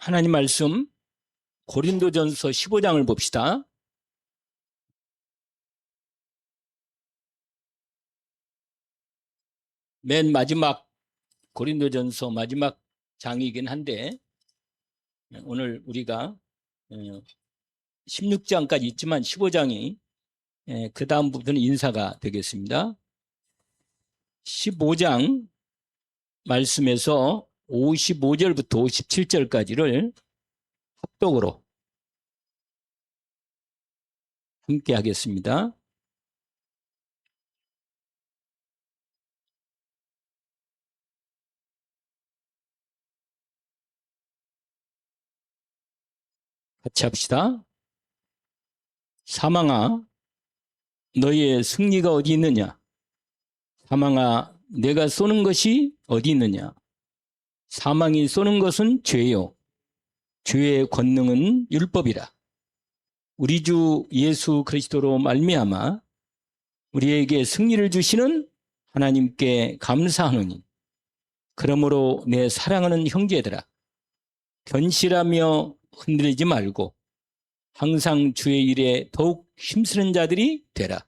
하나님 말씀 고린도전서 15장을 봅시다. 맨 마지막 고린도전서 마지막 장이긴 한데 오늘 우리가 16장까지 있지만 15장이 그 다음 부분은 인사가 되겠습니다. 15장 말씀에서 55절부터 57절까지를 합독으로 함께 하겠습니다. 같이 합시다. 사망아, 너의 승리가 어디 있느냐? 사망아, 내가 쏘는 것이 어디 있느냐? 사망이 쏘는 것은 죄요. 죄의 권능은 율법이라. 우리 주 예수 그리스도로 말미암아 우리에게 승리를 주시는 하나님께 감사하노니, 그러므로 내 사랑하는 형제들아, 견실하며 흔들리지 말고 항상 주의 일에 더욱 힘쓰는 자들이 되라.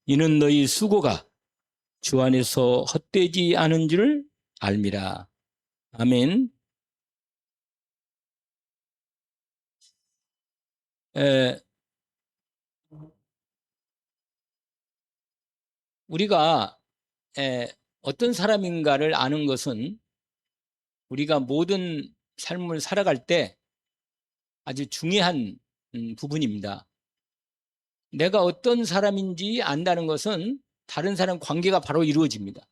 이는 너희 수고가 주 안에서 헛되지 않은 줄 알미라. 아멘. 우리가 어떤 사람인가를 아는 것은 우리가 모든 삶을 살아갈 때 아주 중요한 부분입니다. 내가 어떤 사람인지 안다는 것은 다른 사람 관계가 바로 이루어집니다.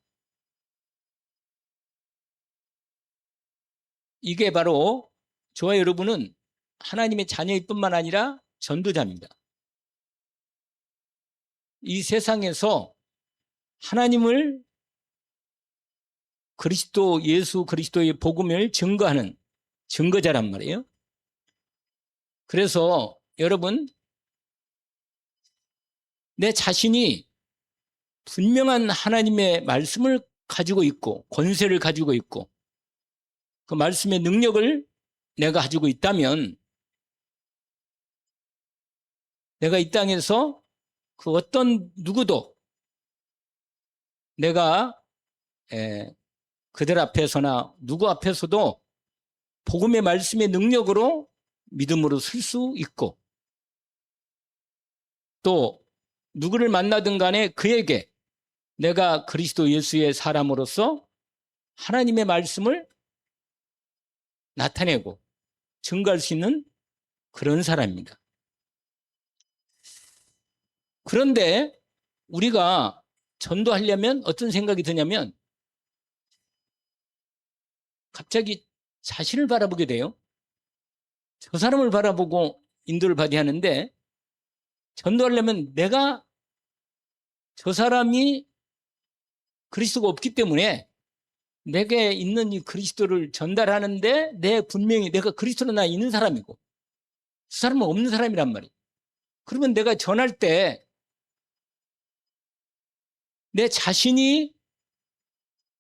이게 바로 저와 여러분은 하나님의 자녀일 뿐만 아니라 전도자입니다. 이 세상에서 하나님을 그리스도 예수 그리스도의 복음을 증거하는 증거자란 말이에요. 그래서 여러분, 내 자신이 분명한 하나님의 말씀을 가지고 있고 권세를 가지고 있고 그 말씀의 능력을 내가 가지고 있다면 내가 이 땅에서 그 어떤 누구도 내가 그들 앞에서나 누구 앞에서도 복음의 말씀의 능력으로 믿음으로 설 수 있고, 또 누구를 만나든 간에 그에게 내가 그리스도 예수의 사람으로서 하나님의 말씀을 나타내고 증거할 수 있는 그런 사람입니다. 그런데 우리가 전도하려면 어떤 생각이 드냐면 갑자기 자신을 바라보게 돼요. 저 사람을 바라보고 인도를 받아야 하는데, 전도하려면 내가 저 사람이 그리스도가 없기 때문에 내게 있는 이 그리스도를 전달하는데 분명히 내가 그리스도로 나 있는 사람이고 그 사람은 없는 사람이란 말이에요. 그러면 내가 전할 때 내 자신이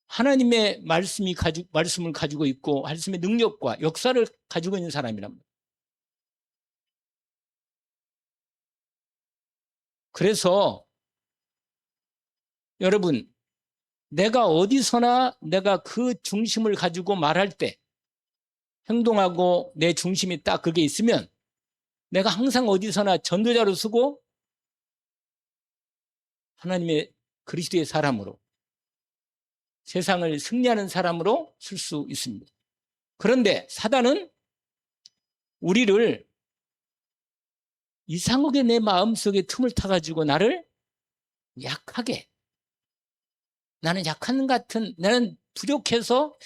하나님의 말씀을 가지고 있고 말씀의 능력과 역사를 가지고 있는 사람이란 말이에요. 그래서 여러분, 내가 어디서나 내가 그 중심을 가지고 말할 때 행동하고 내 중심이 딱 그게 있으면 내가 항상 어디서나 전도자로 쓰고 하나님의 그리스도의 사람으로 세상을 승리하는 사람으로 쓸 수 있습니다. 그런데 사단은 우리를 이상하게 내 마음속에 틈을 타가지고 나를 약하게, 나는 약한 것 같은, 나는 부족해서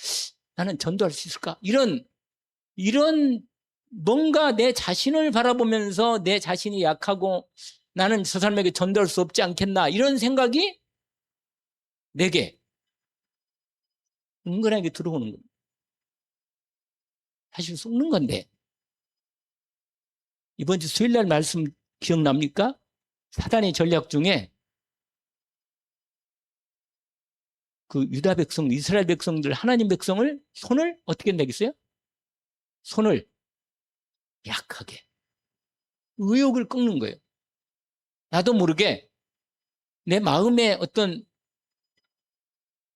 나는 전도할 수 있을까? 이런 뭔가 내 자신을 바라보면서 내 자신이 약하고 나는 저 사람에게 전도할 수 없지 않겠나, 이런 생각이 내게 은근하게 들어오는 겁니다. 사실 속는 건데, 이번 주 수요일 날 말씀 기억납니까? 사단의 전략 중에 그 유다 백성, 이스라엘 백성들, 하나님 백성을 손을 어떻게 내겠어요? 손을 약하게 의욕을 꺾는 거예요. 나도 모르게 내 마음에 어떤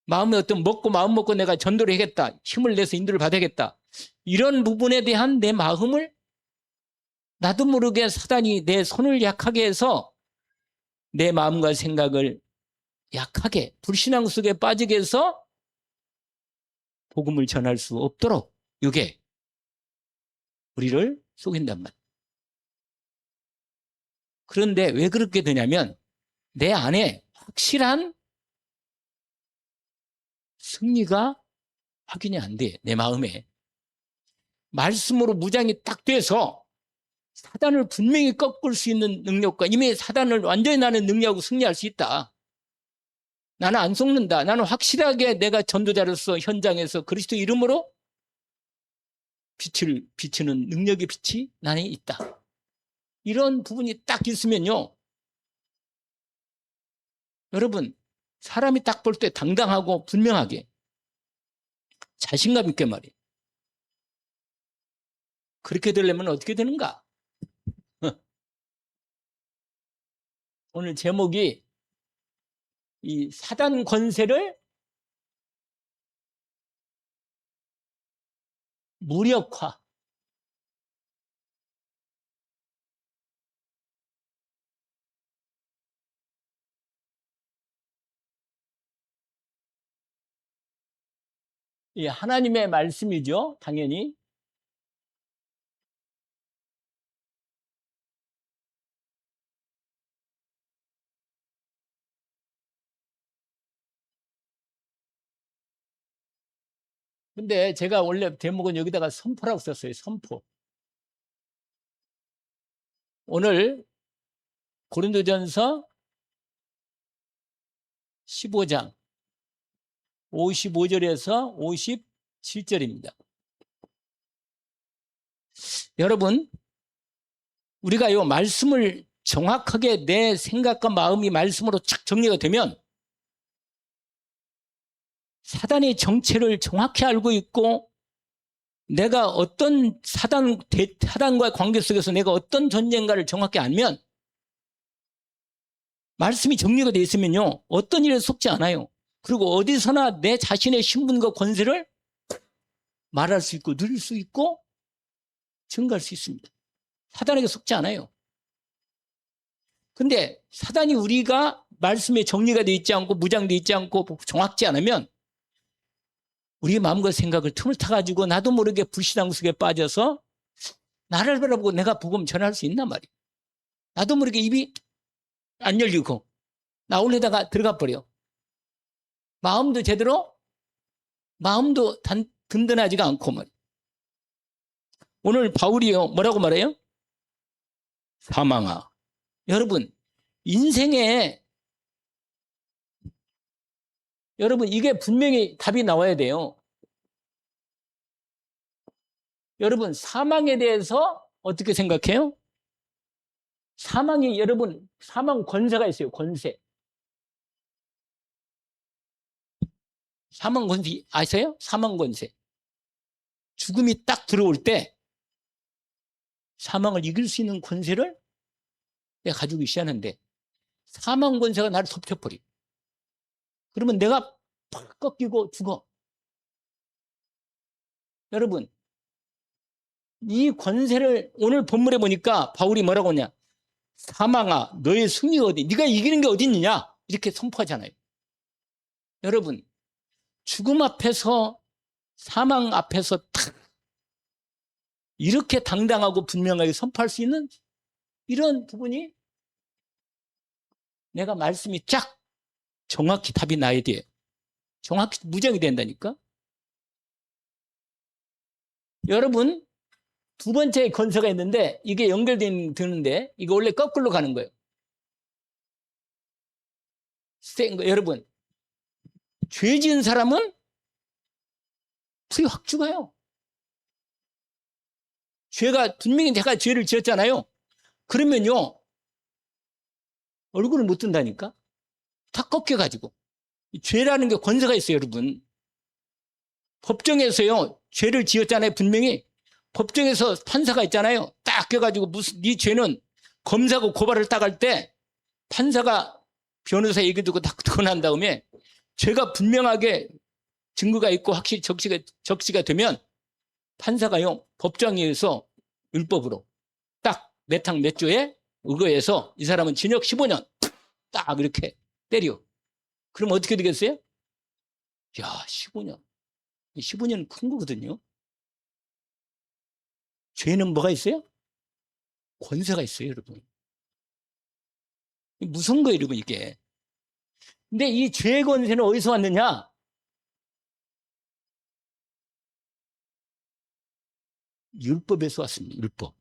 마음 먹고 내가 전도를 하겠다, 힘을 내서 인도를 받아야겠다, 이런 부분에 대한 내 마음을 나도 모르게 사단이 내 손을 약하게 해서 내 마음과 생각을 약하게 불신앙 속에 빠지게 해서 복음을 전할 수 없도록 이게 우리를 속인단 말이에요. 그런데 왜 그렇게 되냐면 내 안에 확실한 승리가 확인이 안 돼. 내 마음에. 말씀으로 무장이 딱 돼서 사단을 분명히 꺾을 수 있는 능력과 이미 사단을 완전히 나는 능력하고 승리할 수 있다. 나는 안 속는다. 나는 확실하게 내가 전도자로서 현장에서 그리스도 이름으로 빛을 비추는 능력의 빛이 나에 있다. 이런 부분이 딱 있으면요. 여러분, 사람이 딱 볼 때 당당하고 분명하게 자신감 있게 말이에요. 그렇게 되려면 어떻게 되는가? 오늘 제목이 이 사단 권세를 무력화. 이 하나님의 말씀이죠. 당연히. 근데 제가 원래 제목은 여기다가 선포라고 썼어요. 선포. 오늘 고린도전서 15장 55절에서 57절입니다. 여러분, 우리가 이 말씀을 정확하게 내 생각과 마음이 말씀으로 착 정리가 되면 사단의 정체를 정확히 알고 있고 내가 어떤 사단과의 관계 속에서 내가 어떤 전쟁가를 정확히 알면 말씀이 정리가 되어 있으면요. 어떤 일에 속지 않아요. 그리고 어디서나 내 자신의 신분과 권세를 말할 수 있고 누릴 수 있고 증거할 수 있습니다. 사단에게 속지 않아요. 근데 사단이 우리가 말씀에 정리가 되어 있지 않고 무장되어 있지 않고 정확지 않으면 우리의 마음과 생각을 틈을 타가지고 나도 모르게 불신앙 속에 빠져서 나를 바라보고 내가 복음 전할 수 있단 말이에요. 나도 모르게 입이 안 열리고 나올려다가 들어가 버려. 마음도 든든하지가 않고 말이에요. 오늘 바울이요 뭐라고 말해요? 사망아. 여러분 인생에 여러분 이게 분명히 답이 나와야 돼요. 여러분 사망에 대해서 어떻게 생각해요? 사망이 여러분 사망 권세가 있어요. 권세. 사망 권세 아세요? 사망 권세. 죽음이 딱 들어올 때 사망을 이길 수 있는 권세를 내가 가지고 있어야 하는데 사망 권세가 나를 덮쳐버려. 그러면 내가 팍 꺾이고 죽어. 여러분 이 권세를 오늘 본문에 보니까 바울이 뭐라고 하냐. 사망아 너의 승리가 어디 네가 이기는 게 어디 있느냐 이렇게 선포하잖아요. 여러분 죽음 앞에서 사망 앞에서 탁 이렇게 당당하고 분명하게 선포할 수 있는 이런 부분이 내가 말씀이 쫙 정확히 답이 나야 돼. 정확히 무장이 된다니까. 여러분 두 번째 권세가 있는데 이게 연결되는데 이거 원래 거꾸로 가는 거예요. 여러분 죄 지은 사람은 불이 확 죽어요. 분명히 제가 죄를 지었잖아요. 그러면요 얼굴을 못 든다니까. 다 꺾여가지고. 죄라는 게 권세가 있어요. 여러분 법정에서요 죄를 지었잖아요. 분명히 법정에서 판사가 있잖아요. 딱 껴가지고 무슨 네 죄는 검사하고 고발을 딱 할 때 판사가 변호사 얘기 듣고 딱 듣고 난 다음에 죄가 분명하게 증거가 있고 확실히 적시가 되면 판사가요 법정에서 율법으로 딱 몇 항 몇 조에 의거해서 이 사람은 징역 15년 딱 이렇게 때려. 그럼 어떻게 되겠어요? 야, 15년. 15년은 큰 거거든요. 죄는 뭐가 있어요? 권세가 있어요, 여러분. 무서운 거예요, 여러분, 이게. 근데 이 죄의 권세는 어디서 왔느냐? 율법에서 왔습니다, 율법.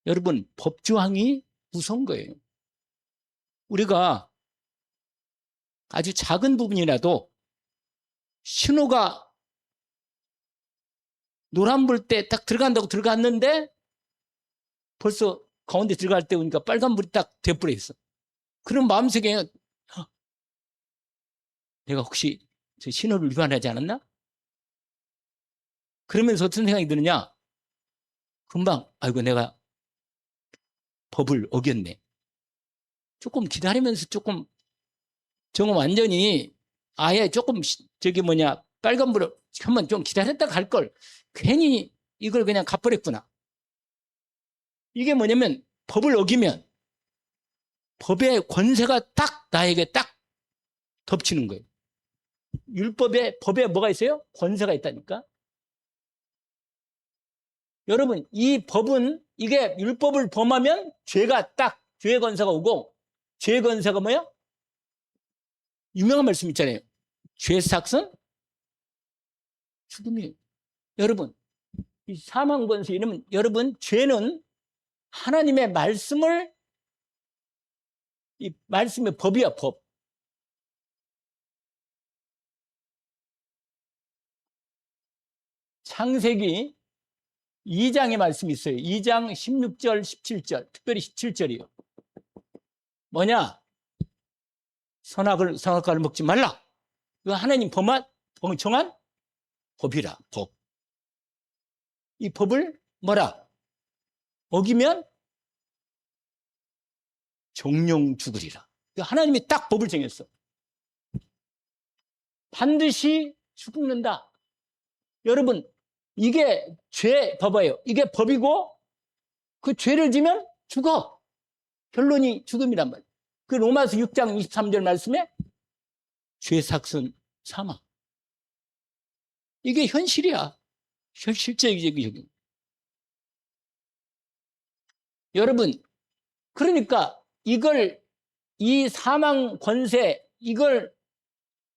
여러분, 법조항이 무서운 거예요. 우리가 아주 작은 부분이라도 신호가 노란불 때 딱 들어간다고 들어갔는데 벌써 가운데 들어갈 때 보니까 빨간불이 딱 돼버려 있어. 그럼 마음속에 내가 혹시 저 신호를 위반하지 않았나? 그러면서 어떤 생각이 드느냐? 금방 아이고 내가 법을 어겼네. 조금 기다리면서 조금 정말 완전히 아예 조금 저기 뭐냐 빨간불을 한번 좀 기다렸다 갈 걸 괜히 이걸 그냥 갚아버렸구나. 이게 뭐냐면 법을 어기면 법의 권세가 딱 나에게 딱 덮치는 거예요. 법에 뭐가 있어요? 권세가 있다니까. 여러분 이 법은 이게 율법을 범하면 죄가 딱 죄의 권세가 오고 죄의 권세가 뭐야? 유명한 말씀 있잖아요. 죄의 삭은 죽음이에요. 여러분 이 사망 권세 이러면 여러분 죄는 하나님의 말씀을 이 말씀의 법이야 법. 창세기 2장의 말씀이 있어요. 2장 16절 17절 특별히 17절이에요. 뭐냐? 선악과를 먹지 말라. 이거 하나님 정한 법이라 법. 이 법을 뭐라? 어기면 정령 죽으리라. 하나님이 딱 법을 정했어. 반드시 죽는다. 여러분 이게 봐봐요. 이게 법이고 그 죄를 지면 죽어. 결론이 죽음이란 말이에요. 그 로마서 6장 23절 말씀에 죄 삭은 사망. 이게 현실이야. 실제적인. 여러분 그러니까 이 사망 권세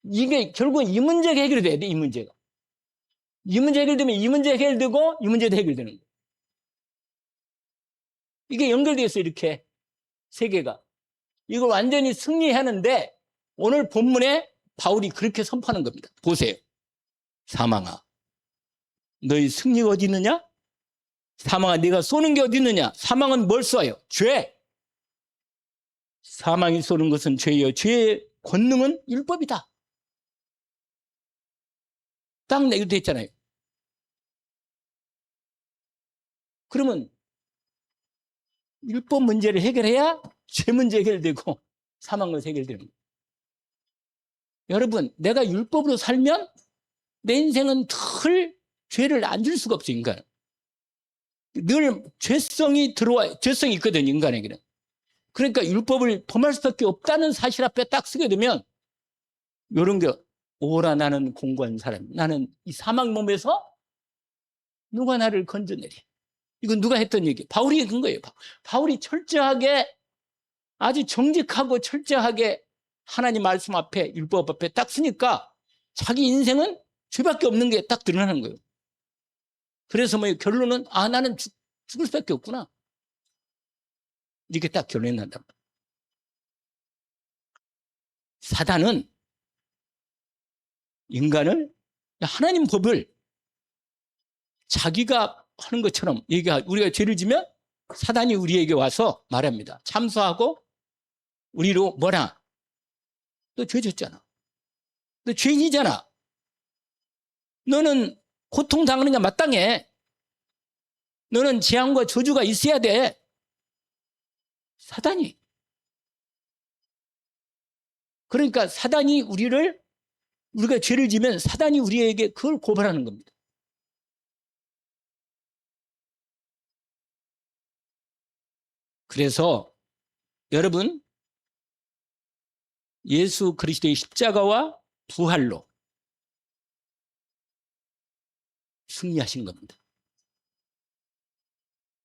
이게 결국 이 문제가 해결이 돼야 돼. 이 문제가. 이 문제 해결되면 이 문제 해결되고 이 문제도 해결되는 거예요. 이게 연결되어 있어요. 이렇게 세 개가. 이걸 완전히 승리하는데 오늘 본문에 바울이 그렇게 선포하는 겁니다. 보세요. 사망아 너희 승리가 어디 있느냐? 사망아 네가 쏘는 게 어디 있느냐? 사망은 뭘 쏘아요? 죄. 사망이 쏘는 것은 죄예요. 죄의 권능은 율법이다. 딱 내기도 했잖아요. 그러면 율법 문제를 해결해야 죄 문제 해결되고 사망 문제 해결되는 거예요. 여러분 내가 율법으로 살면 내 인생은 늘 죄를 안 줄 수가 없어요. 인간은. 늘 죄성이 있거든요. 인간에게는. 그러니까 율법을 범할 수밖에 없다는 사실 앞에 딱 쓰게 되면 이런 게 오라 나는 공고한 사람. 나는 이 사망 몸에서 누가 나를 건져내리. 이건 누가 했던 얘기? 바울이 한 거예요. 바울이 철저하게 아주 정직하고 철저하게 하나님 말씀 앞에 율법 앞에 딱 쓰니까 자기 인생은 죄밖에 없는 게 딱 드러나는 거예요. 그래서 뭐 결론은 나는 죽을 수밖에 없구나. 이렇게 딱 결론이 난다. 사단은 인간을 하나님 법을 자기가 하는 것처럼 우리가 죄를 지면 사단이 우리에게 와서 말합니다. 참소하고 우리로 뭐라? 너 죄 졌잖아. 너 죄인이잖아. 너는 고통당하는 게 마땅해. 너는 재앙과 저주가 있어야 돼. 사단이. 그러니까 사단이 우리가 죄를 지면 사단이 우리에게 그걸 고발하는 겁니다. 그래서 여러분, 예수 그리스도의 십자가와 부활로 승리하신 겁니다.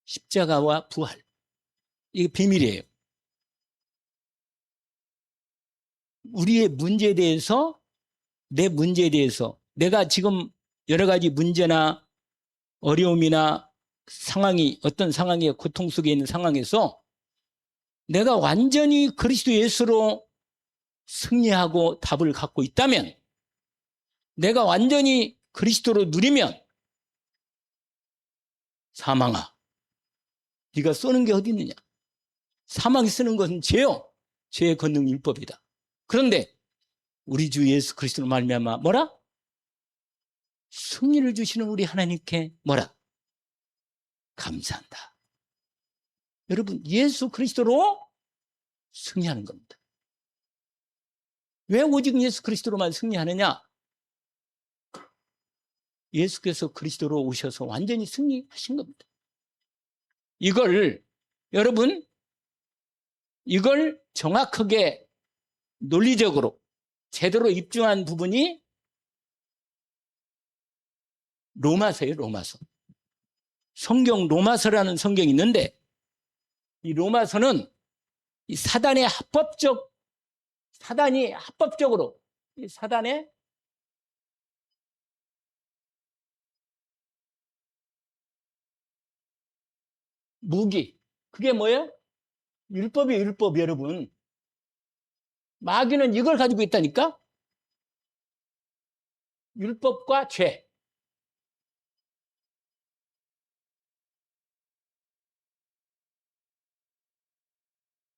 십자가와 부활. 이게 비밀이에요. 우리의 문제에 대해서, 내 문제에 대해서, 내가 지금 여러 가지 문제나 어려움이나 상황이, 어떤 상황에 고통 속에 있는 상황에서 내가 완전히 그리스도 예수로 승리하고 답을 갖고 있다면, 내가 완전히 그리스도로 누리면, 사망아, 네가 쏘는 게 어디 있느냐? 사망이 쓰는 것은 죄요. 죄의 권능 율법이다. 그런데 우리 주 예수 그리스도로 말미암아 뭐라? 승리를 주시는 우리 하나님께 뭐라? 감사한다. 여러분, 예수 그리스도로 승리하는 겁니다. 왜 오직 예수 그리스도로만 승리하느냐? 예수께서 그리스도로 오셔서 완전히 승리하신 겁니다. 여러분, 이걸 정확하게 논리적으로 제대로 입증한 부분이 로마서예요, 로마서. 성경 로마서라는 성경이 있는데, 이 로마서는 이 사단이 합법적으로 이 사단의 무기, 그게 뭐예요? 율법이에요, 율법. 여러분, 마귀는 이걸 가지고 있다니까? 율법과 죄.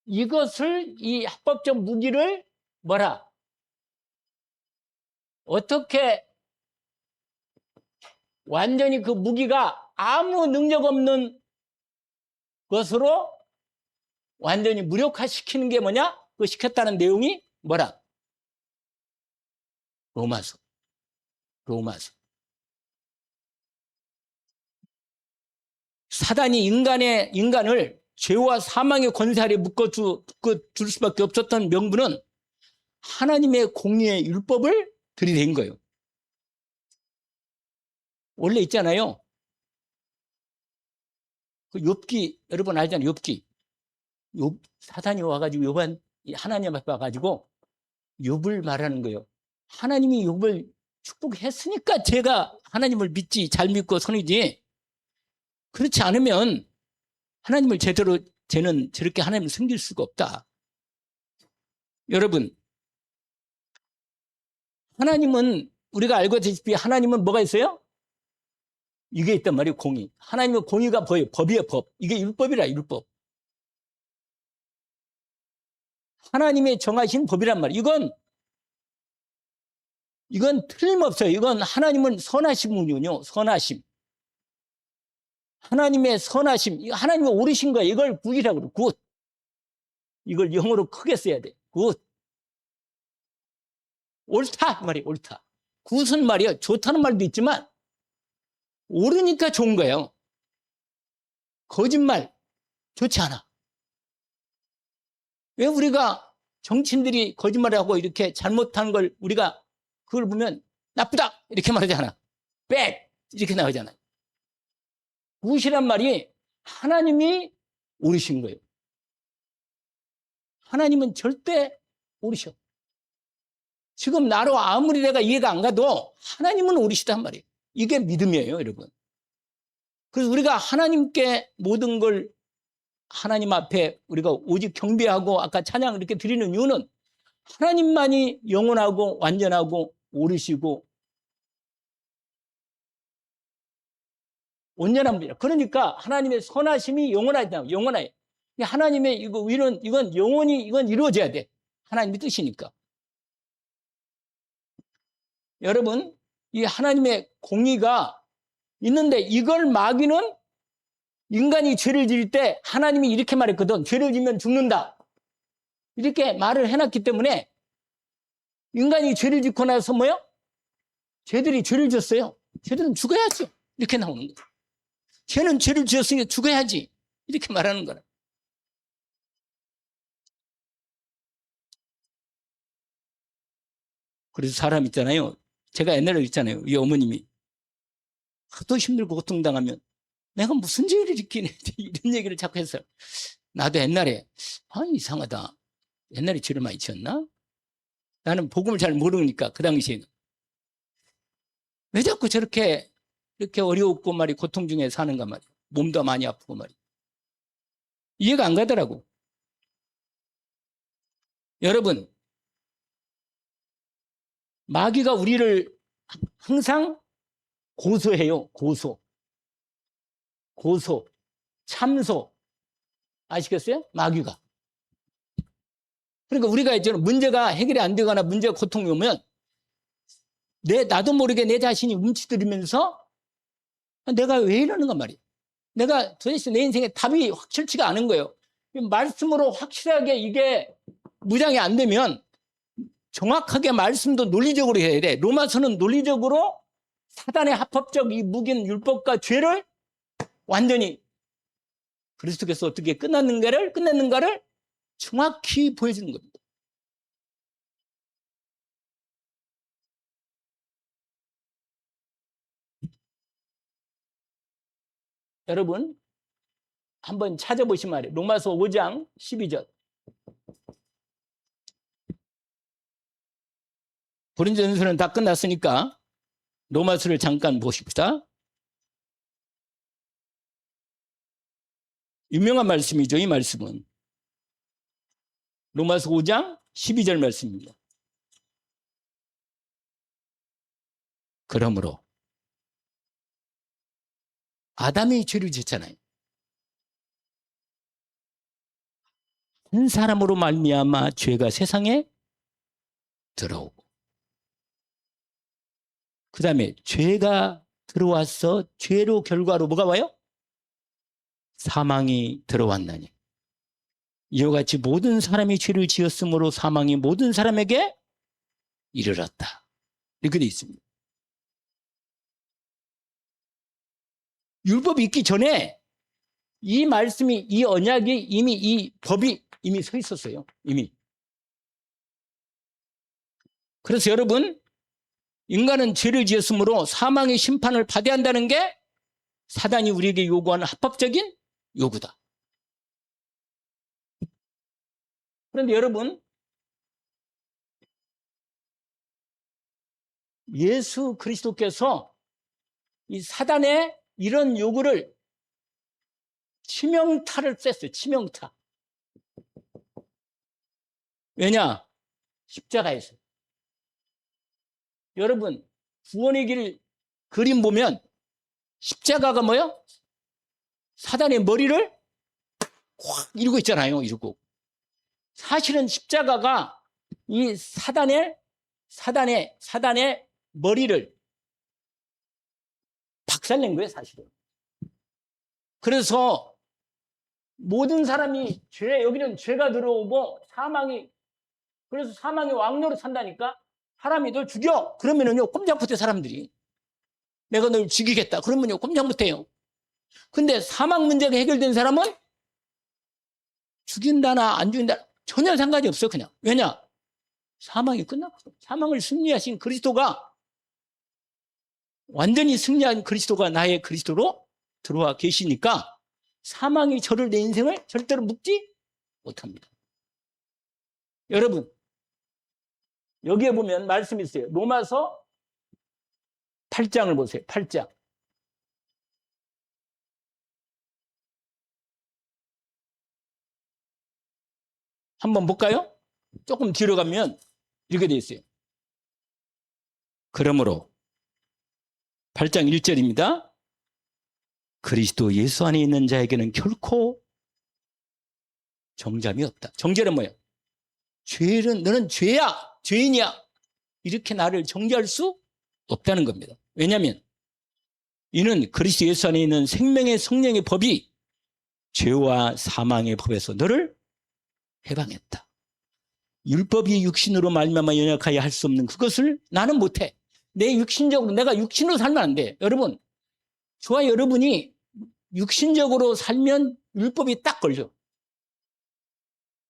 이 합법적 무기를 뭐라? 어떻게 완전히 그 무기가 아무 능력 없는 것으로 완전히 무력화시키는 게 뭐냐? 그 시켰다는 내용이 뭐라? 로마서. 사단이 인간을 죄와 사망의 권세 아래 묶어둘 수밖에 없었던 명분은 하나님의 공의의 율법을 들이댄 거예요. 원래 있잖아요. 그 욥기, 여러분 알잖아요. 사단이 와가지고 하나님 앞에 와가지고 욥을 말하는 거예요. 하나님이 욥을 축복했으니까 제가 하나님을 믿지, 잘 믿고 선이지. 그렇지 않으면 하나님을 쟤는 저렇게 하나님을 섬길 수가 없다. 여러분, 하나님은 우리가 알고 있다시피 하나님은 뭐가 있어요? 이게 있단 말이에요, 공의. 하나님의 공의가 뭐예요? 법이에요, 법. 이게 율법이라, 율법. 하나님의 정하신 법이란 말이에요. 이건 틀림없어요. 이건 하나님은 선하심이군요. 선하심. 하나님의 선하심. 하나님은 오르신 거예요. 이걸 굿이라고 그래요. 굿. 이걸 영어로 크게 써야 돼. 굿. 옳다 말이에요. 옳다. 굿은 말이에요. 좋다는 말도 있지만 옳으니까 좋은 거예요. 거짓말 좋지 않아. 왜 우리가 정치인들이 거짓말을 하고 이렇게 잘못한 걸 우리가 그걸 보면 나쁘다 이렇게 말하잖아. bad 이렇게 나오잖아. 굿이란 말이 하나님이 옳으신 거예요. 하나님은 절대 옳으셔. 지금 나로 아무리 내가 이해가 안 가도 하나님은 옳으시단 말이에요. 이게 믿음이에요, 여러분. 그래서 우리가 하나님께 모든 걸 하나님 앞에 우리가 오직 경배하고 아까 찬양 이렇게 드리는 이유는 하나님만이 영원하고 완전하고 옳으시고 온전한 분이라. 그러니까 하나님의 선하심이 영원하다. 영원해. 하나님의 이건 영원히 이건 이루어져야 돼. 하나님의 뜻이니까. 여러분, 이 하나님의 공의가 있는데 이걸 마귀는 인간이 죄를 지을 때 하나님이 이렇게 말했거든. 죄를 지면 죽는다. 이렇게 말을 해놨기 때문에 인간이 죄를 짓고 나서 뭐요? 죄들이 죄를 지었어요. 죄들은 죽어야죠. 이렇게 나오는 거예요. 죄는 죄를 지었으니까 죽어야지. 이렇게 말하는 거라. 그래서 사람 있잖아요. 제가 옛날에 있잖아요. 이 어머님이 하도 힘들고 고통당하면 내가 무슨 죄를 짓긴 했지 이런 얘기를 자꾸 했어요. 나도 옛날에 이상하다. 옛날에 죄를 많이 지었나? 나는 복음을 잘 모르니까 그 당시에는. 왜 자꾸 저렇게 이렇게 어려웠고 말이 고통 중에 사는가 말이야. 몸도 많이 아프고 말이야. 이해가 안 가더라고. 여러분, 마귀가 우리를 항상 고소해요. 고소, 참소. 아시겠어요? 마귀가. 그러니까 우리가 이제 문제가 해결이 안 되거나 문제가 고통이 오면 나도 모르게 내 자신이 움츠들으면서 내가 왜 이러는가 말이야. 내가 도대체 내 인생에 답이 확실치가 않은 거예요. 말씀으로 확실하게 이게 무장이 안 되면 정확하게 말씀도 논리적으로 해야 돼. 로마서는 논리적으로 사단의 합법적 이 무기는 율법과 죄를 완전히 그리스도께서 어떻게 끝냈는가를 정확히 보여주는 겁니다. 여러분 한번 찾아보시면 말이에요. 로마서 5장 12절. 고린도전서는 다 끝났으니까 로마서를 잠깐 보십시다. 유명한 말씀이죠. 이 말씀은 로마서 5장 12절 말씀입니다. 그러므로 아담이 죄를 지었잖아요. 한 사람으로 말미암아 죄가 세상에 들어오고 그 다음에 죄가 들어와서 죄로 결과로 뭐가 와요? 사망이 들어왔나니 이와 같이 모든 사람이 죄를 지었으므로 사망이 모든 사람에게 이르렀다. 이렇게 되어 있습니다. 율법이 있기 전에 이 말씀이 이 언약이 이미 이 법이 이미 서 있었어요. 이미. 그래서 여러분 인간은 죄를 지었으므로 사망의 심판을 받아야 한다는 게 사단이 우리에게 요구하는 합법적인 요구다. 그런데 여러분 예수 그리스도께서 이 사단의 이런 요구를 치명타를 쐈어요. 치명타. 왜냐? 십자가에서. 여러분 구원의 길 그림 보면 십자가가 뭐요? 사단의 머리를 확 이루고 있잖아요. 이루고. 사실은 십자가가 이 사단의 머리를 박살낸 거예요. 사실은. 그래서 모든 사람이 여기는 죄가 들어오고 그래서 사망이 왕노로 산다니까. 사람이 널 죽여 그러면은요 꼼짝 못해. 사람들이 내가 널 죽이겠다 그러면요 꼼짝 못해요. 근데 사망 문제가 해결된 사람은 죽인다나 안 죽인다 전혀 상관이 없어. 그냥. 왜냐? 사망이 끝났거든. 사망을 승리하신 그리스도가, 완전히 승리한 그리스도가 나의 그리스도로 들어와 계시니까 사망이 내 인생을 절대로 묶지 못합니다. 여러분 여기에 보면 말씀이 있어요. 로마서 8장을 보세요. 8장. 한번 볼까요? 조금 뒤로 가면 이렇게 되어 있어요. 그러므로 8장 1절입니다. 그리스도 예수 안에 있는 자에게는 결코 정잠이 없다. 정죄는 뭐예요? 너는 죄야, 죄인이야. 이렇게 나를 정죄할 수 없다는 겁니다. 왜냐하면 이는 그리스도 예수 안에 있는 생명의 성령의 법이 죄와 사망의 법에서 너를 해방했다. 율법이 육신으로 말미암아 연약하여 할 수 없는 그것을 나는 못해. 내 육신적으로 내가 육신으로 살면 안 돼. 여러분, 저와 여러분이 육신적으로 살면 율법이 딱 걸려.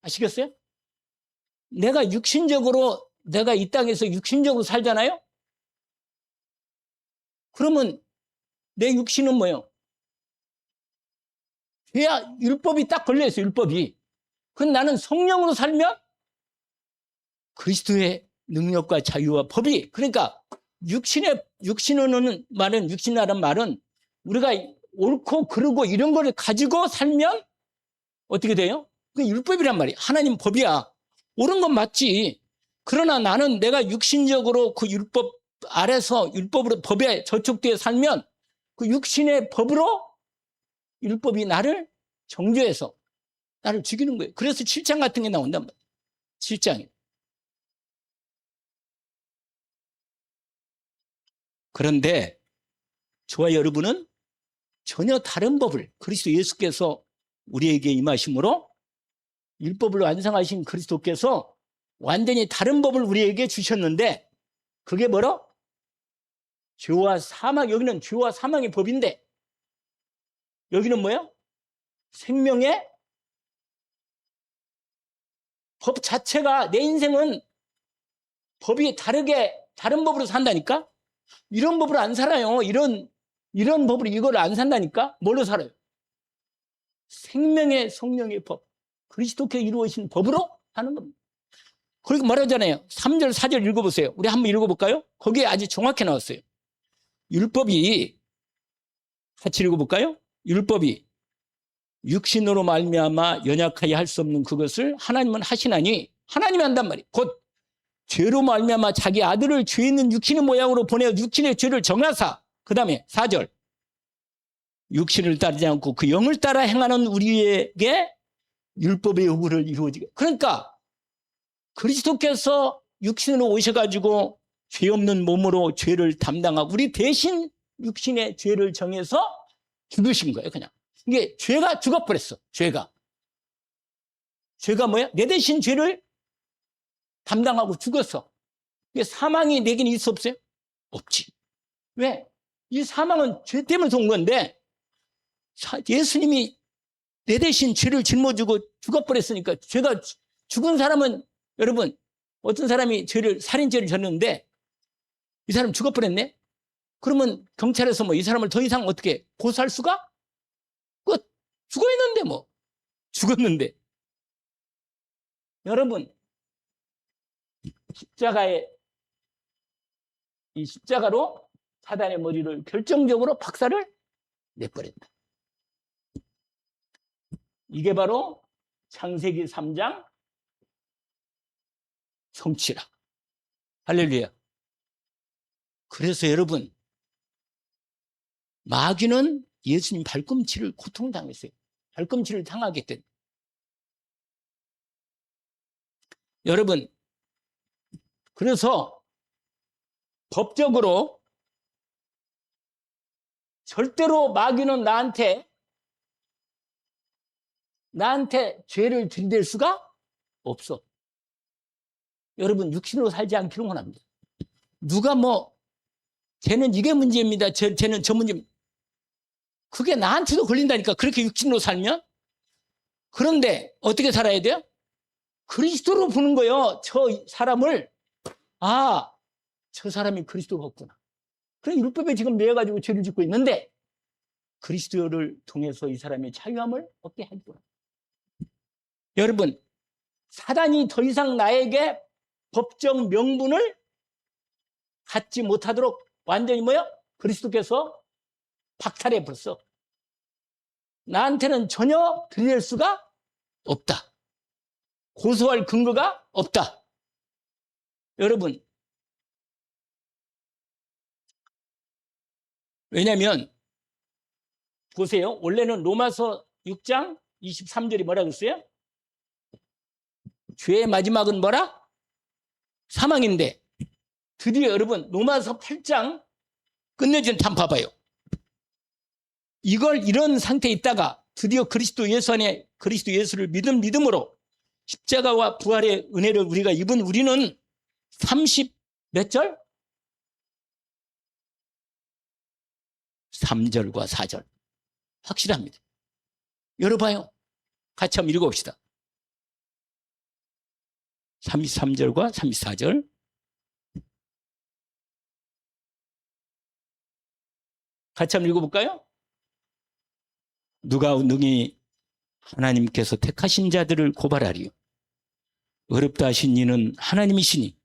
아시겠어요? 내가 이 땅에서 육신적으로 살잖아요? 그러면 내 육신은 뭐예요? 죄야 율법이 딱 걸려있어요, 율법이. 그럼 나는 성령으로 살면 그리스도의 능력과 자유와 법이, 그러니까 육신이라는 말은 우리가 옳고 그르고 이런 걸 가지고 살면 어떻게 돼요? 그게 율법이란 말이야. 하나님 법이야. 옳은 건 맞지. 그러나 나는 내가 육신적으로 그 율법 아래서 율법으로 법에 저촉되어 살면 그 육신의 법으로 율법이 나를 정죄해서 나를 죽이는 거예요. 그래서 7장 같은 게 나온단 말이에요. 7장에. 그런데 저와 여러분은 전혀 다른 법을 그리스도 예수께서 우리에게 임하심으로 율법을 완성하신 그리스도께서 완전히 다른 법을 우리에게 주셨는데 그게 뭐라? 죄와 사망, 여기는 죄와 사망의 법인데 여기는 뭐예요? 생명의 법 자체가 내 인생은 법이 다른 법으로 산다니까? 이런 법으로 안 살아요. 이런 법으로 이걸 안 산다니까? 뭘로 살아요? 생명의 성령의 법. 그리스도께 이루어진 법으로 사는 겁니다. 그리고 말하잖아요. 3절, 4절 읽어보세요. 우리 한번 읽어볼까요? 거기에 아주 정확히 나왔어요. 율법이, 같이 읽어볼까요? 율법이 육신으로 말미암아 연약하여 할 수 없는 그것을 하나님은 하시나니, 하나님이 한단 말이에요. 곧 죄로 말미암아 자기 아들을 죄 있는 육신의 모양으로 보내어 육신의 죄를 정하사, 그 다음에 4절, 육신을 따르지 않고 그 영을 따라 행하는 우리에게 율법의 요구를 이루어지게. 그러니까 그리스도께서 육신으로 오셔가지고 죄 없는 몸으로 죄를 담당하고 우리 대신 육신의 죄를 정해서 죽으신 거예요. 그냥 이게 죄가 죽어버렸어. 죄가 뭐야? 내 대신 죄를 담당하고 죽었어. 이게 사망이 내게는 있을 수 없어요? 없지. 왜? 이 사망은 죄 때문에 온 건데 예수님이 내 대신 죄를 짊어지고 죽어버렸으니까, 죄가 죽은 사람은, 여러분, 어떤 사람이 살인죄를 졌는데 이 사람 죽어버렸네? 그러면 경찰에서 뭐 이 사람을 더 이상 어떻게 고소할 수가? 죽어있는데 뭐. 죽었는데. 여러분, 이 십자가로 사단의 머리를 결정적으로 박살을 내버렸다. 이게 바로 창세기 3장 성취라. 할렐루야. 그래서 여러분, 마귀는 예수님 발꿈치를 고통당했어요. 발꿈치를 당하게 된. 여러분, 그래서 법적으로 절대로 마귀는 나한테 죄를 들이댈 수가 없어. 여러분, 육신으로 살지 않기를 원합니다. 누가 쟤는 이게 문제입니다. 쟤는 저 문제입니다. 그게 나한테도 걸린다니까, 그렇게 육신으로 살면. 그런데 어떻게 살아야 돼요? 그리스도로 보는 거예요. 저 사람을. 아, 저 사람이 그리스도가 없구나. 그래, 율법에 지금 매여가지고 죄를 짓고 있는데 그리스도를 통해서 이 사람이 자유함을 얻게 하구나. 여러분, 사단이 더 이상 나에게 법적 명분을 갖지 못하도록 완전히 그리스도께서 박탈해 버렸어. 나한테는 전혀 들이댈 수가 없다. 고소할 근거가 없다. 여러분, 왜냐하면 보세요. 원래는 로마서 6장 23절이 뭐라고 했어요? 죄의 마지막은 뭐라? 사망인데 드디어 여러분 로마서 8장 끝내준 참 봐봐요. 이런 상태에 있다가 드디어 그리스도 예수 안에 그리스도 예수를 믿음으로 십자가와 부활의 은혜를 우리가 입은 우리는 30 몇 절? 3절과 4절 확실합니다. 열어봐요. 같이 한번 읽어봅시다. 33절과 34절. 같이 한번 읽어볼까요? 누가 능히 하나님께서 택하신 자들을 고발하리요. 어렵다 하신 이는 하나님이시니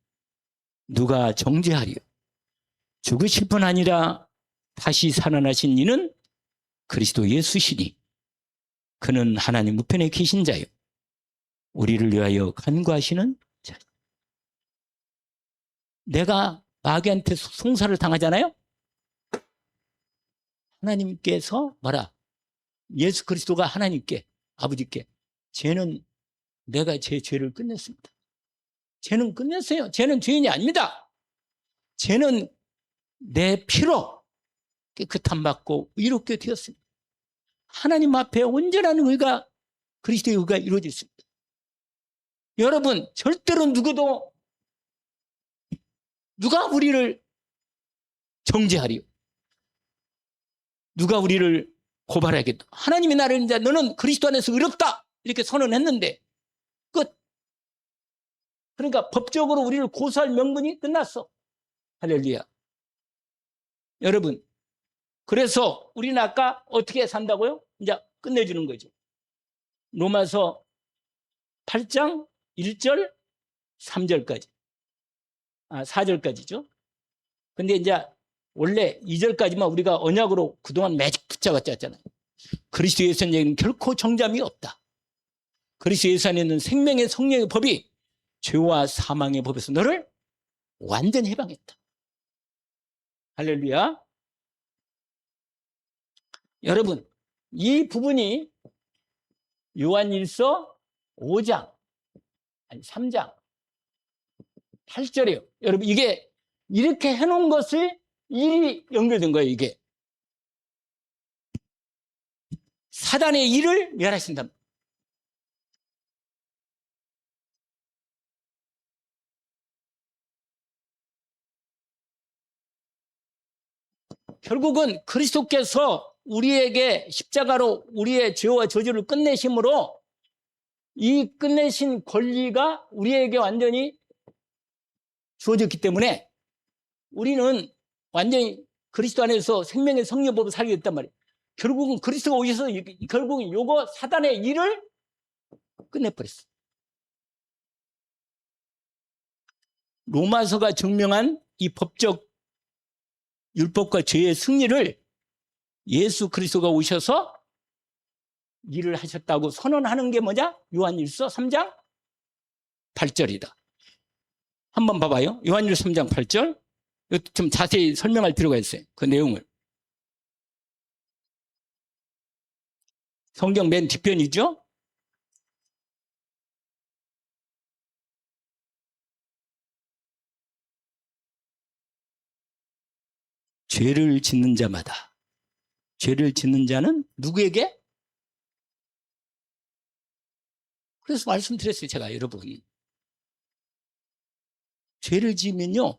누가 정죄하리요. 죽으실 뿐 아니라 다시 살아나신 이는 그리스도 예수시니 그는 하나님 우편에 계신 자요 우리를 위하여 간구하시는 자. 내가 마귀한테 송사를 당하잖아요. 하나님께서 뭐라? 예수 그리스도가 하나님께 아버지께 쟤는 내가 제 죄를 끝냈습니다. 쟤는 끝냈어요. 쟤는 죄인이 아닙니다. 쟤는 내 피로 깨끗함 받고 의롭게 되었습니다. 하나님 앞에 온전한 의가 그리스도의 의가 이루어졌습니다. 여러분 절대로 누구도 누가 우리를 정죄하리요? 누가 우리를 고발하겠다? 하나님이 나를 이제 너는 그리스도 안에서 의롭다 이렇게 선언했는데 끝. 그러니까 법적으로 우리를 고소할 명분이 끝났어. 할렐루야. 여러분 그래서 우리는 아까 어떻게 산다고요? 이제 끝내주는 거죠. 로마서 8장 1절 3절까지 4절까지죠. 근데 이제 원래 2절까지만 우리가 언약으로 그동안 매직 붙잡았잖아요. 그리스도 예수 안에는 결코 정잠이 없다. 그리스도 예수 안에 있는 생명의 성령의 법이 죄와 사망의 법에서 너를 완전히 해방했다. 할렐루야. 여러분 이 부분이 요한일서 5장 아니 3장 8절이에요. 여러분 이게 이렇게 해놓은 것을 일이 연결된 거예요. 이게 사단의 일을 멸하신다. 결국은 그리스도께서 우리에게 십자가로 우리의 죄와 저주를 끝내심으로 이 끝내신 권리가 우리에게 완전히 주어졌기 때문에 우리는 완전히 그리스도 안에서 생명의 성령법을 살게 됐단 말이에요. 결국은 그리스도가 오셔서 결국은 요거 사단의 일을 끝내버렸어요. 로마서가 증명한 이 법적 율법과 죄의 승리를 예수 그리스도가 오셔서 일을 하셨다고 선언하는 게 뭐냐? 요한일서 3장 8절이다. 한번 봐봐요. 요한일서 3장 8절. 좀 자세히 설명할 필요가 있어요. 그 내용을. 성경 맨 뒷편이죠. 죄를 짓는 자마다. 죄를 짓는 자는 누구에게? 그래서 말씀드렸어요. 제가 여러분. 죄를 지으면요.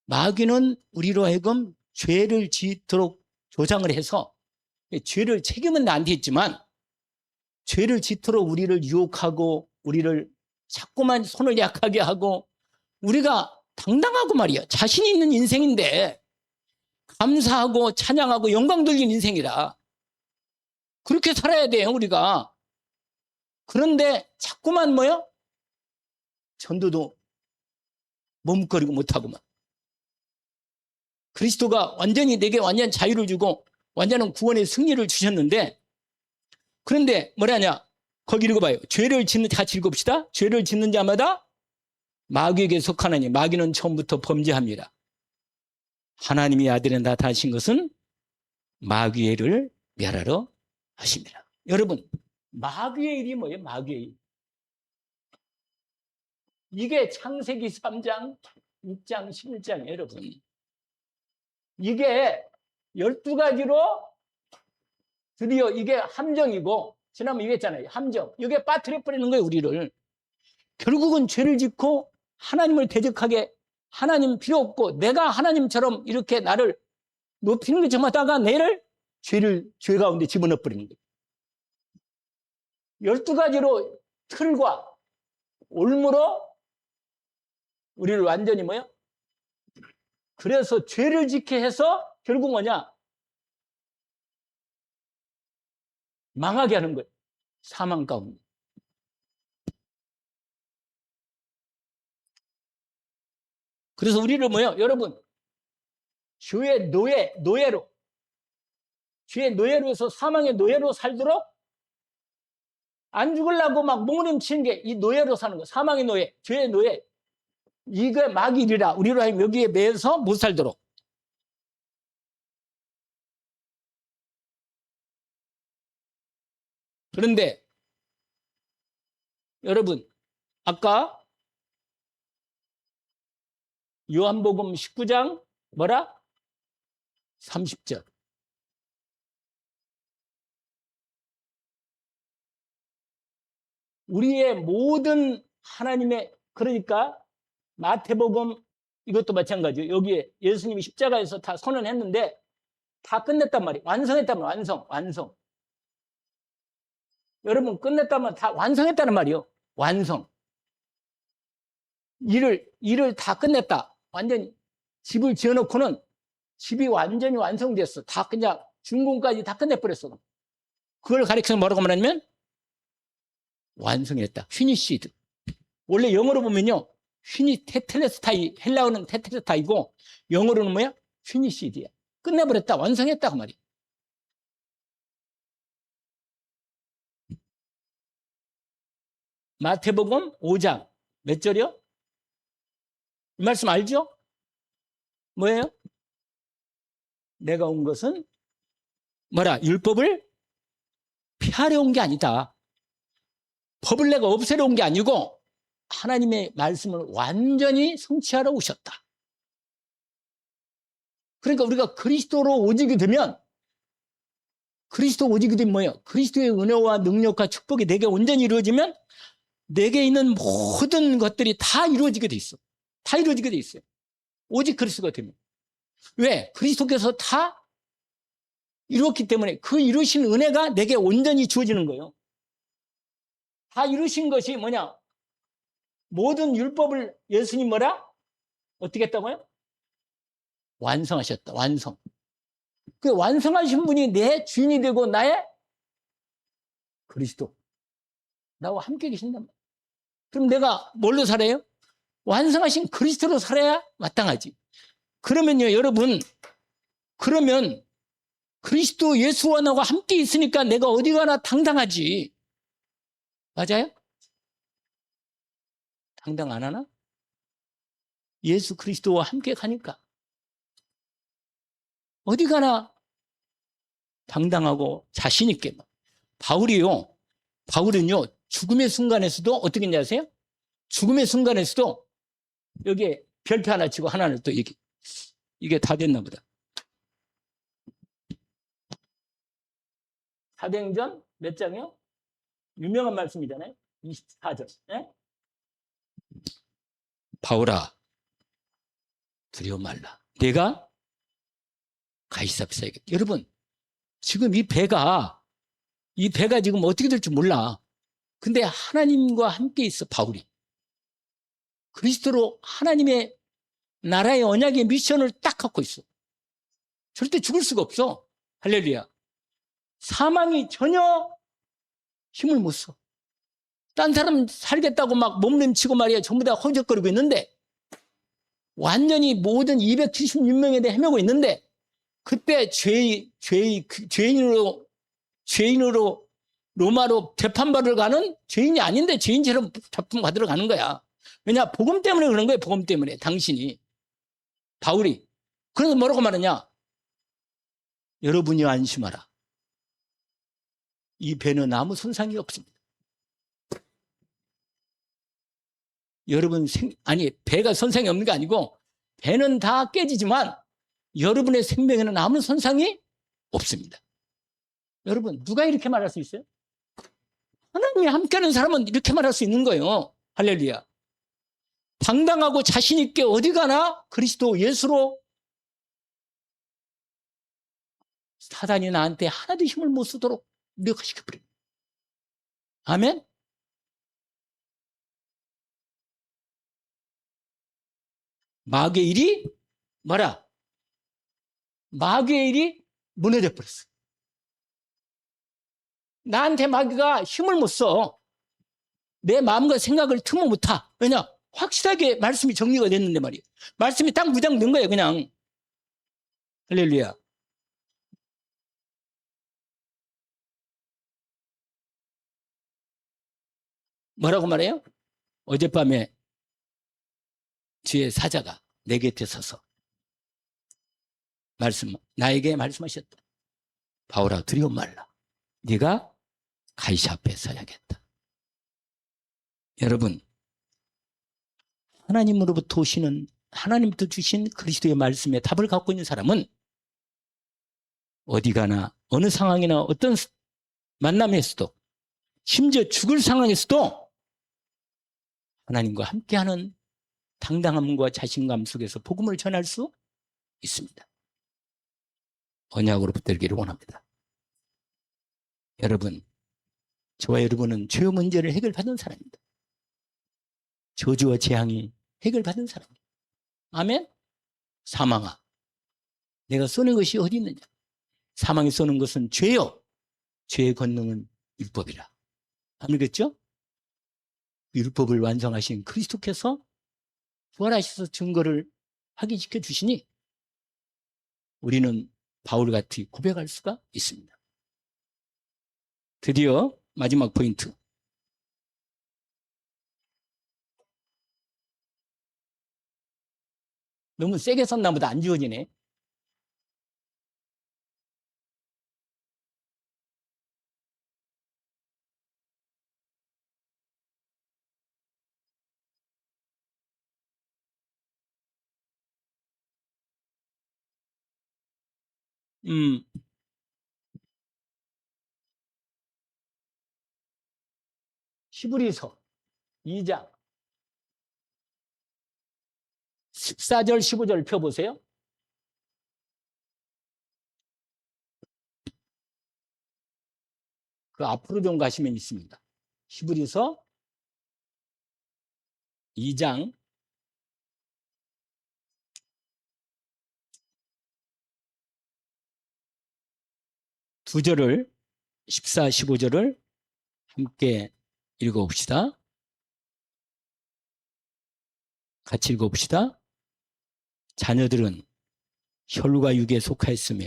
마귀는 우리로 하여금 죄를 짓도록 조장을 해서 죄를 책임은 나한테 있지만 죄를 짓도록 우리를 유혹하고 우리를 자꾸만 손을 약하게 하고 우리가 당당하고 말이야. 자신 있는 인생인데 감사하고 찬양하고 영광 돌린 인생이라 그렇게 살아야 돼요. 우리가. 그런데 자꾸만 뭐요? 전도도 머뭇거리고 못하고만. 그리스도가 완전히 내게 완전 자유를 주고 완전한 구원의 승리를 주셨는데 그런데 뭐라냐? 거기 읽어봐요. 죄를 짓는 같이 읽어봅시다. 죄를 짓는 자마다 마귀에게 속하나니 마귀는 처음부터 범죄합니다. 하나님의 아들에 나타나신 것은 마귀의 일을 멸하러 하십니다. 여러분 마귀의 일이 뭐예요? 마귀의 일. 이게 창세기 3장 6장 11장 여러분. 이게 12가지로 드디어 이게 함정이고, 지난번에 얘기했잖아요. 함정. 이게 빠뜨려 버리는 거예요, 우리를. 결국은 죄를 짓고 하나님을 대적하게, 하나님 필요 없고 내가 하나님처럼 이렇게 나를 높이는 게 정하다가 내를 죄 가운데 집어넣어 버리는 거예요. 12가지로 틀과 올무로 우리를 완전히 뭐요? 그래서 죄를 짓게 해서 결국 뭐냐? 망하게 하는 거예요. 사망 가운데. 그래서 우리를 뭐요? 여러분, 죄의 노예로, 죄의 노예로 해서 사망의 노예로 살도록 안 죽으려고 막 몸부림치는 게 이 노예로 사는 거. 사망의 노예, 죄의 노예. 이게 막일이라 우리로 하여금 여기에 매여서 못 살도록. 그런데 여러분, 아까 요한복음 19장 뭐라? 30절. 우리의 모든 하나님의, 그러니까 마태복음 이것도 마찬가지예요. 여기에 예수님이 십자가에서 다 선언했는데 다 끝냈단 말이에요. 완성했단 말이에요. 완성. 여러분, 끝냈다면 다 완성했다는 말이에요. 완성. 일을 다 끝냈다. 완전히 집을 지어놓고는 집이 완전히 완성됐어. 다 그냥 준공까지 다 끝내버렸어. 그걸 가리켜서 뭐라고 말하냐면 완성했다. 피니시드. 원래 영어로 보면요, 테텔레스타이, 헬라어는 테텔레스타이고 영어로는 뭐야? 피니시드야. 끝내버렸다. 완성했다 그 말이야. 마태복음 5장 몇 절이요? 이 말씀 알죠? 뭐예요? 내가 온 것은 뭐라? 율법을 폐하려 온 게 아니다. 법을 내가 없애려 온 게 아니고 하나님의 말씀을 완전히 성취하러 오셨다. 그러니까 우리가 그리스도로 오직이 되면, 그리스도 오직이 되면 뭐예요? 그리스도의 은혜와 능력과 축복이 내게 온전히 이루어지면 내게 있는 모든 것들이 다 이루어지게 돼 있어. 다 이루어지게 돼 있어요. 오직 그리스도가 되면. 왜? 그리스도께서 다 이루었기 때문에 그 이루신 은혜가 내게 온전히 주어지는 거예요. 다 이루신 것이 뭐냐? 모든 율법을 예수님 뭐라? 어떻게 했다고요? 완성하셨다. 완성. 그 완성하신 분이 내 주인이 되고 나의 그리스도. 나와 함께 계신단 말이에요. 그럼 내가 뭘로 살아요? 완성하신 그리스도로 살아야 마땅하지. 그러면요, 여러분, 그러면 그리스도 예수와 나와 함께 있으니까 내가 어디 가나 당당하지. 맞아요? 당당 안 하나? 예수 그리스도와 함께 가니까. 어디 가나 당당하고 자신있게. 바울은요, 죽음의 순간에서도 어떻게 했냐 아세요? 죽음의 순간에서도 여기에 별표 하나 치고 하나는 또 이게 다 됐나 보다. 사도행전 몇 장이요? 유명한 말씀이잖아요. 24절. 네? 바울아, 두려워 말라. 내가 가이사 앞에 서야겠다. 여러분, 지금 이 배가 지금 어떻게 될지 몰라. 근데 하나님과 함께 있어, 바울이. 그리스도로 하나님의 나라의 언약의 미션을 딱 갖고 있어. 절대 죽을 수가 없어. 할렐루야. 사망이 전혀 힘을 못 써. 딴 사람 살겠다고 막 몸부림치고 말이야. 전부 다 허적거리고 있는데, 완전히 모든 276명에 대해 헤매고 있는데, 그때 죄인으로 로마로 재판받으러 가는 죄인이 아닌데 죄인처럼 재판받으러 가는 거야. 왜냐? 복음 때문에 그런 거예요. 복음 때문에. 당신이. 바울이. 그래서 뭐라고 말하냐? 여러분이 안심하라. 이 배는 아무 손상이 없습니다. 여러분 아니 배가 손상이 없는 게 아니고 배는 다 깨지지만 여러분의 생명에는 아무 손상이 없습니다. 여러분 누가 이렇게 말할 수 있어요? 하나님이 함께하는 사람은 이렇게 말할 수 있는 거예요. 할렐루야. 당당하고 자신 있게 어디 가나 그리스도 예수로 사단이 나한테 하나도 힘을 못 쓰도록 무력화시켜버립니다. 아멘. 마귀의 일이 뭐라? 마귀의 일이 무너져 버렸어. 나한테 마귀가 힘을 못 써. 내 마음과 생각을 틈어 못 타. 왜냐? 확실하게 말씀이 정리가 됐는데 말이에요. 말씀이 딱 무장된 거예요, 그냥. 할렐루야. 뭐라고 말해요? 어젯밤에 주의 사자가 내 곁에 서서 나에게 말씀하셨다. 바울아, 두려워 말라. 네가 가이사 앞에 서야겠다. 여러분, 하나님으로부터 오시는, 하나님부터 주신 그리스도의 말씀에 답을 갖고 있는 사람은 어디 가나 어느 상황이나 어떤 만남에서도 심지어 죽을 상황에서도 하나님과 함께하는 당당함과 자신감 속에서 복음을 전할 수 있습니다. 언약으로 붙들기를 원합니다. 여러분, 저와 여러분은 죄의 문제를 해결받은 사람입니다. 저주와 재앙이 해결받은 사람입니다. 아멘? 사망아, 내가 쏘는 것이 어디 있느냐? 사망이 쏘는 것은 죄요. 죄의 권능은 율법이라. 아시겠죠? 율법을 완성하신 그리스도께서 부활하셔서 증거를 확인시켜 주시니 우리는 바울같이 고백할 수가 있습니다. 드디어 마지막 포인트. 너무 세게 썼나 보다. 안 지워지네. 히브리서 2장 14절 15절 펴보세요. 그 앞으로 좀 가시면 있습니다. 히브리서 2장 2절을 14, 15절을 함께 읽어봅시다. 같이 읽어봅시다. 자녀들은 혈과 육에 속하였으며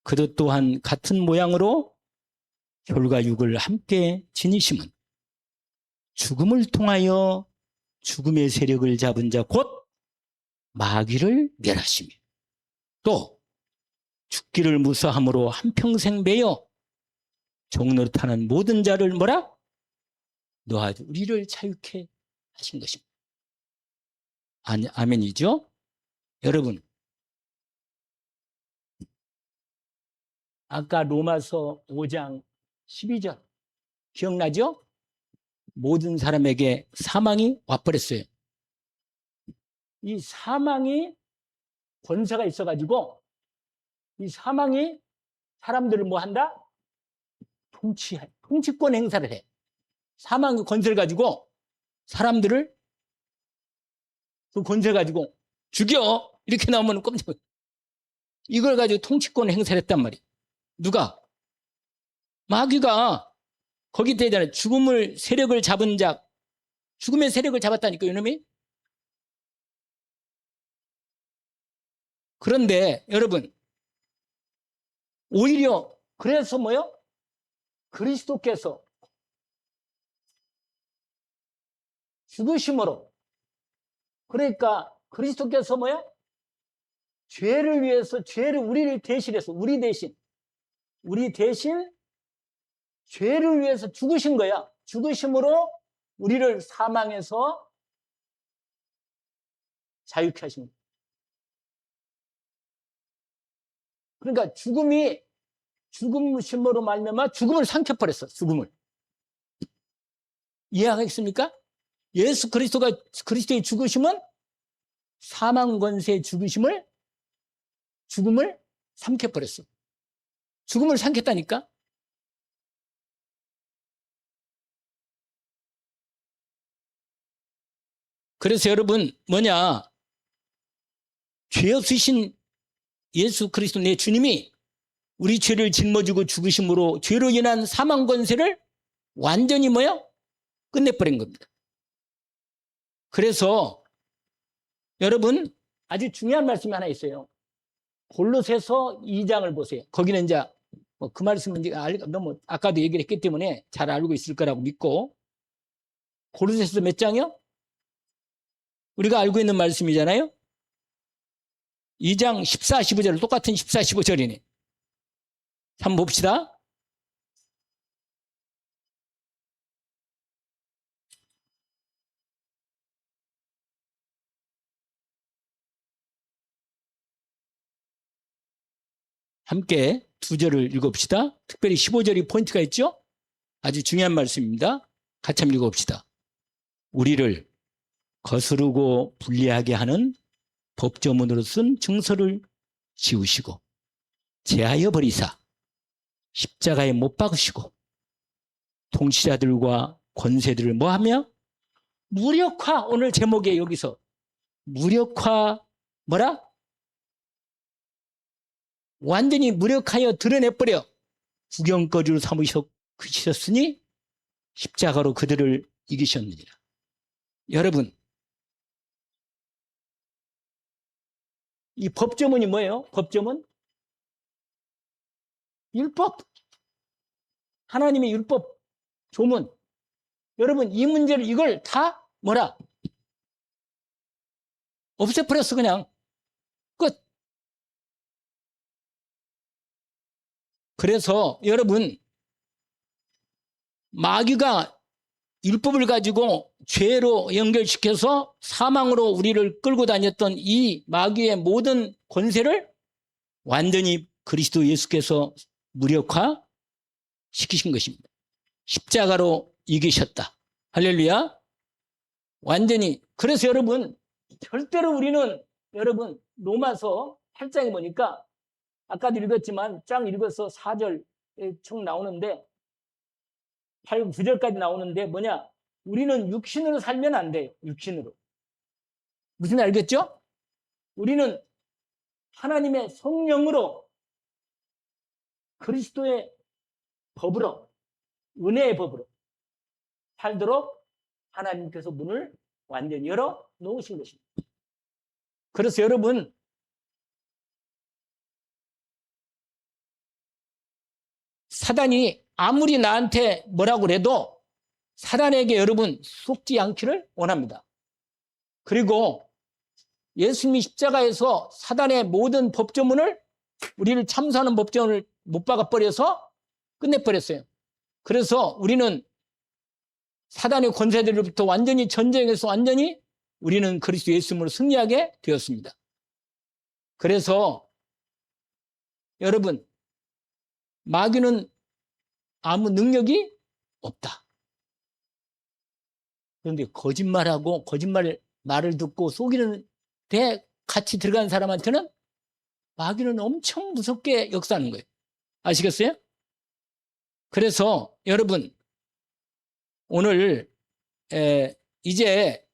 그들 또한 같은 모양으로 혈과 육을 함께 지니심은 죽음을 통하여 죽음의 세력을 잡은 자 곧 마귀를 멸하시며 또 죽기를 무사함으로 한평생 매여 종노릇하는 모든 자를 뭐라? 놓아 우리를 자유케 하신 것입니다. 아멘이죠? 여러분, 아까 로마서 5장 12절 기억나죠? 모든 사람에게 사망이 와버렸어요. 이 사망이 권세가 있어가지고 이 사망이 사람들을 뭐 한다? 통치권 행사를 해. 사망의 권세를 가지고 사람들을 그 권세 가지고 죽여 이렇게 나오면 깜짝 놀라요. 이걸 가지고 통치권 행사를 했단 말이에요. 누가? 마귀가 거기 되잖아요. 죽음을 세력을 잡은 자, 죽음의 세력을 잡았다니까 이놈이. 그런데 여러분, 오히려 그래서 뭐요? 그리스도께서 죽으심으로, 그러니까 그리스도께서 뭐요? 죄를 위해서 우리를 대신해서 우리 대신 죄를 위해서 죽으신 거야. 죽으심으로 우리를 사망에서 자유케 하신 거예요. 그러니까 죽음으로 말미암아 죽음을 삼켜버렸어. 죽음을. 이해하겠습니까? 예수 그리스도가 그리스도의 죽으심은 사망 권세의 죽음을 삼켜버렸어. 죽음을 삼켰다니까? 그래서 여러분 죄 없으신 예수 그리스도 내 주님이 우리 죄를 짊어지고 죽으심으로 죄로 인한 사망 권세를 완전히 끝내버린 겁니다. 그래서 여러분 아주 중요한 말씀이 하나 있어요. 골로새서 2장을 보세요. 거기는 이제 그 말씀은 너무 아까도 얘기를 했기 때문에 잘 알고 있을 거라고 믿고, 골로새서 몇 장이요? 우리가 알고 있는 말씀이잖아요. 2장 14, 15절 똑같은 14, 15절이네. 한번 봅시다. 함께 두 절을 읽어봅시다. 특별히 15절이 포인트가 있죠? 아주 중요한 말씀입니다. 같이 한번 읽어봅시다. 우리를 거스르고 불리하게 하는 법조문으로 쓴 증서를 지우시고 제하여 버리사 십자가에 못 박으시고 통치자들과 권세들을 뭐하며 무력화, 오늘 제목에 여기서 무력화 완전히 무력하여 드러내버려 구경거리로 삼으셨으니 십자가로 그들을 이기셨느니라. 여러분, 이 법조문이 뭐예요? 법조문? 율법. 하나님의 율법 조문. 여러분, 이 문제를 이걸 다 없애버렸어. 그냥 끝. 그래서 여러분, 마귀가 율법을 가지고 죄로 연결시켜서 사망으로 우리를 끌고 다녔던 이 마귀의 모든 권세를 완전히 그리스도 예수께서 무력화 시키신 것입니다. 십자가로 이기셨다. 할렐루야. 완전히. 그래서 여러분, 절대로 우리는 여러분 로마서 8장에 보니까 아까도 읽었지만 쫙 읽어서 4절에 총 나오는데 8, 9절까지 나오는데 우리는 육신으로 살면 안 돼요. 육신으로. 무슨 알겠죠? 우리는 하나님의 성령으로 그리스도의 법으로, 은혜의 법으로 살도록 하나님께서 문을 완전히 열어 놓으신 것입니다. 그래서 여러분, 사단이 아무리 나한테 뭐라고 그래도 사단에게 여러분 속지 않기를 원합니다. 그리고 예수님이 십자가에서 사단의 모든 법조문을, 우리를 참소하는 법조문을 못 박아버려서 끝내버렸어요. 그래서 우리는 사단의 권세들로부터 완전히 전쟁에서 완전히 우리는 그리스도 예수님으로 승리하게 되었습니다. 그래서 여러분, 마귀는 아무 능력이 없다. 그런데 거짓말하고 말을 듣고 속이는 데 같이 들어간 사람한테는 마귀는 엄청 무섭게 역사하는 거예요. 아시겠어요? 그래서 여러분, 오늘 이제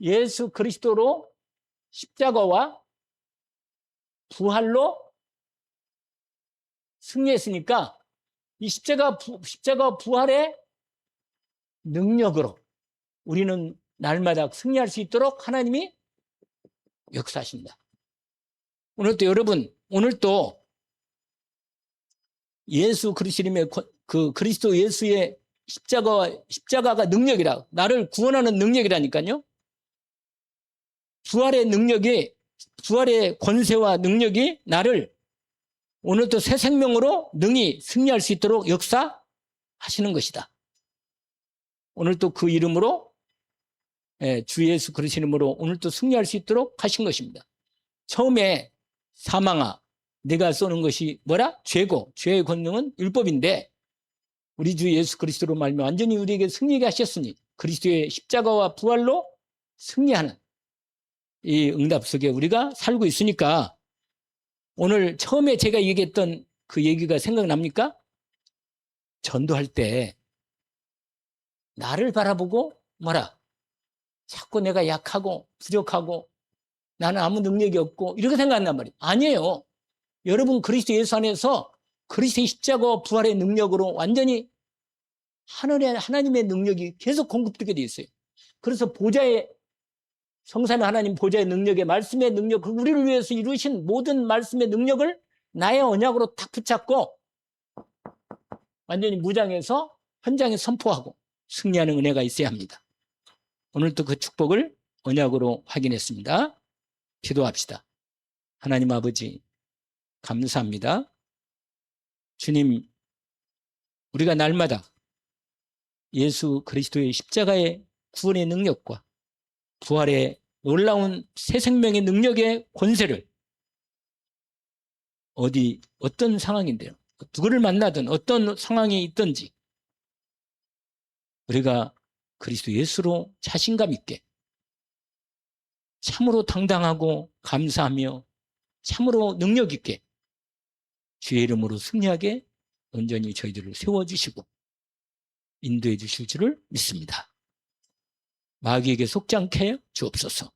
예수 그리스도로 십자가와 부활로 승리했으니까 이 십자가 부활의 능력으로 우리는 날마다 승리할 수 있도록 하나님이 역사하십니다. 오늘도 여러분, 오늘도 예수 그리스도님의 그 그리스도 예수의 십자가가 능력이라, 나를 구원하는 능력이라니까요. 부활의 능력이, 부활의 권세와 능력이 나를 오늘도 새 생명으로 능히 승리할 수 있도록 역사하시는 것이다. 오늘 또 그 이름으로 주 예수 그리스도 이름으로 오늘 또 승리할 수 있도록 하신 것입니다. 처음에 사망아 네가 쏘는 것이 뭐라? 죄고 죄의 권능은 율법인데 우리 주 예수 그리스도로 말미암아 완전히 우리에게 승리하게 하셨으니 그리스도의 십자가와 부활로 승리하는 이 응답 속에 우리가 살고 있으니까 오늘 처음에 제가 얘기했던 그 얘기가 생각납니까? 전도할 때 나를 바라보고 뭐라? 자꾸 내가 약하고 부족하고 나는 아무 능력이 없고 이렇게 생각한단 말이에요. 아니에요. 여러분 그리스도 예수 안에서 그리스도의 십자가와 부활의 능력으로 완전히 하나님의 능력이 계속 공급되게 되어 있어요. 그래서 보좌의 성삼위 하나님 보좌의 능력의 말씀의 능력, 우리를 위해서 이루신 모든 말씀의 능력을 나의 언약으로 딱 붙잡고 완전히 무장해서 현장에 선포하고 승리하는 은혜가 있어야 합니다. 오늘도 그 축복을 언약으로 확인했습니다. 기도합시다. 하나님 아버지 감사합니다. 주님, 우리가 날마다 예수 그리스도의 십자가의 구원의 능력과 부활의 놀라운 새 생명의 능력의 권세를 어떤 상황인데요. 누구를 만나든 어떤 상황에 있든지 우리가 그리스도 예수로 자신감 있게 참으로 당당하고 감사하며 참으로 능력 있게 주의 이름으로 승리하게 온전히 저희들을 세워주시고 인도해 주실 줄을 믿습니다. 마귀에게 속지 않게 주옵소서.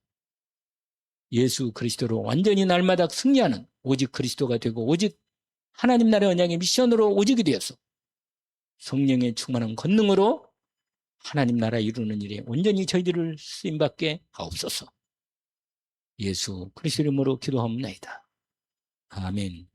예수 그리스도로 완전히 날마다 승리하는 오직 그리스도가 되고 오직 하나님 나라의 언약의 미션으로 오직이 되어서 성령의 충만한 권능으로 하나님 나라 이루는 일에 온전히 저희들을 쓰임받게 하옵소서. 예수 그리스도 이름으로 기도하옵나이다. 아멘.